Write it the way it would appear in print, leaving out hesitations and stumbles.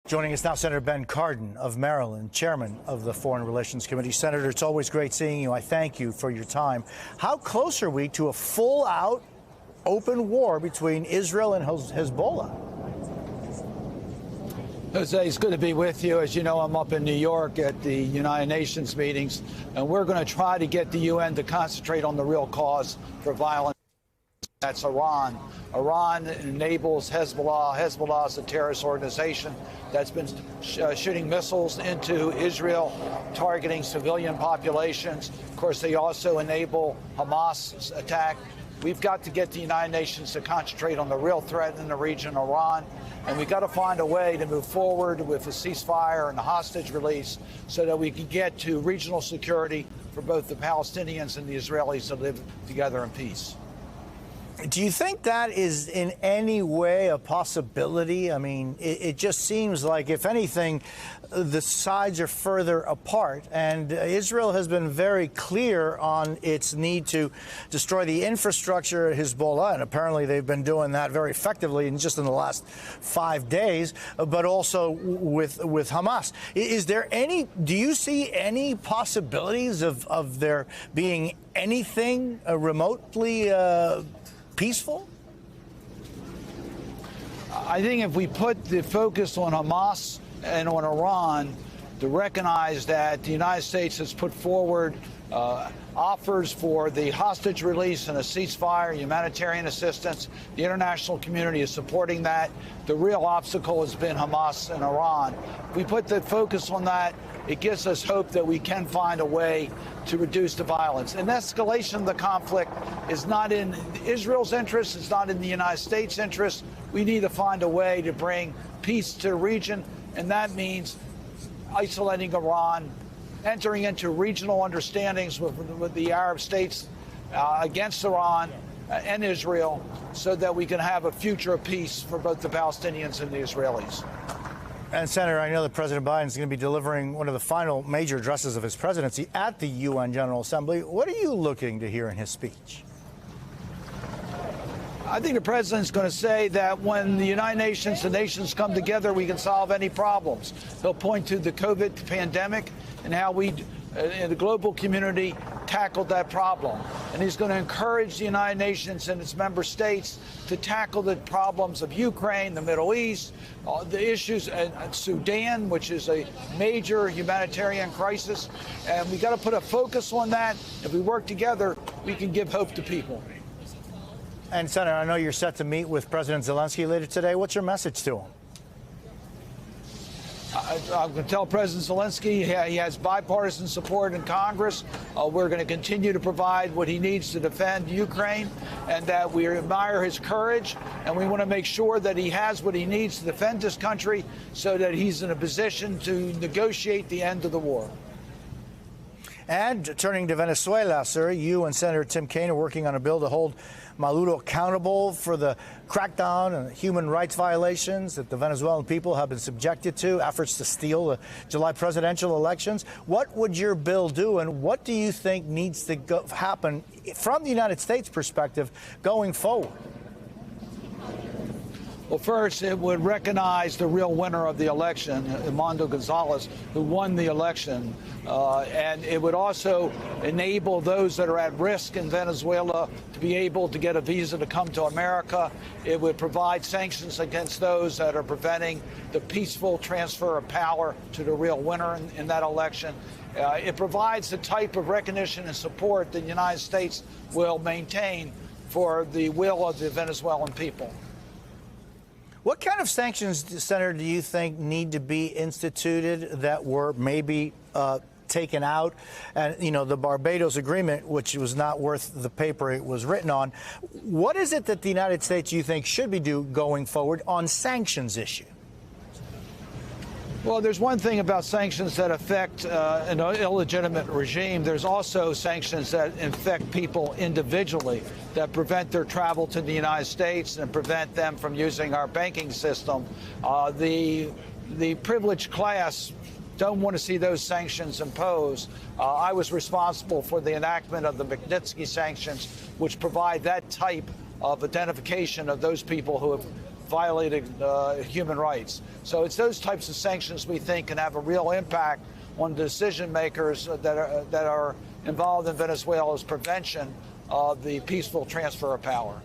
Joining us now, Senator Ben Cardin of Maryland, chairman of the Foreign Relations Committee. Senator, it's always great seeing you. I thank you for your time. How close are we to a full-out open war between Israel and Hezbollah? Jose, it's good to be with you. As you know, I'm up in New York at the United Nations meetings, and we're going to try to get the UN to concentrate on the real cause for violence. That's Iran. Iran enables Hezbollah. Hezbollah is a terrorist organization that's been shooting missiles into Israel, targeting civilian populations. Of course, they also enable Hamas' attack. We've got to get the United Nations to concentrate on the real threat in the region, Iran. And we've got to find a way to move forward with a ceasefire and a hostage release so that we can get to regional security for both the Palestinians and the Israelis to live together in peace. Do you think that is in any way a possibility? I mean, it just seems like, if anything, the sides are further apart. And Israel has been very clear on its need to destroy the infrastructure at Hezbollah. And apparently they've been doing that very effectively in just in the last 5 days, but also with Hamas. Do you see any possibilities of there being anything remotely peaceful? I think if we put the focus on Hamas and on Iran, to recognize that the United States has put forward offers for the hostage release and a ceasefire, humanitarian assistance. The international community is supporting that. The real obstacle has been Hamas and Iran. If we put the focus on that, it gives us hope that we can find a way to reduce the violence. An escalation of the conflict is not in Israel's interest. It's not in the United States' interest. We need to find a way to bring peace to the region, and that means isolating Iran, entering into regional understandings with the Arab states against Iran and Israel, so that we can have a future of peace for both the Palestinians and the Israelis. And, Senator, I know that President Biden is going to be delivering one of the final major addresses of his presidency at the UN General Assembly. What are you looking to hear in his speech? I think the president's going to say that when the United Nations, the nations come together, we can solve any problems. He'll point to the COVID pandemic and how we, in the global community, tackled that problem. And he's going to encourage the United Nations and its member states to tackle the problems of Ukraine, the Middle East, the issues in Sudan, which is a major humanitarian crisis. And we got to put a focus on that. If we work together, we can give hope to people. And, Senator, I know you're set to meet with President Zelensky later today. What's your message to him? I'm going to tell President Zelensky he has bipartisan support in Congress. We're going to continue to provide what he needs to defend Ukraine, and that we admire his courage, and we want to make sure that he has what he needs to defend this country so that he's in a position to negotiate the end of the war. And turning to Venezuela, sir, you and Senator Tim Kaine are working on a bill to hold Maduro accountable for the crackdown and human rights violations that the Venezuelan people have been subjected to, efforts to steal the July presidential elections. What would your bill do, and what do you think needs to happen from the United States perspective going forward? Well, first, it would recognize the real winner of the election, Edmundo Gonzalez, who won the election. And it would also enable those that are at risk in Venezuela to be able to get a visa to come to America. It would provide sanctions against those that are preventing the peaceful transfer of power to the real winner in that election. It provides the type of recognition and support that the United States will maintain for the will of the Venezuelan people. What kind of sanctions, Senator, do you think need to be instituted that were maybe taken out? And, you know, the Barbados Agreement, which was not worth the paper it was written on. What is it that the United States, you think, should be doing going forward on sanctions issue? Well, there's one thing about sanctions that affect an illegitimate regime. There's also sanctions that affect people individually, that prevent their travel to the United States and prevent them from using our banking system. The privileged class don't want to see those sanctions imposed. I was responsible for the enactment of the Magnitsky sanctions, which provide that type of identification of those people who have violated human rights. So it's those types of sanctions we think can have a real impact on decision makers that are involved in Venezuela's prevention of the peaceful transfer of power.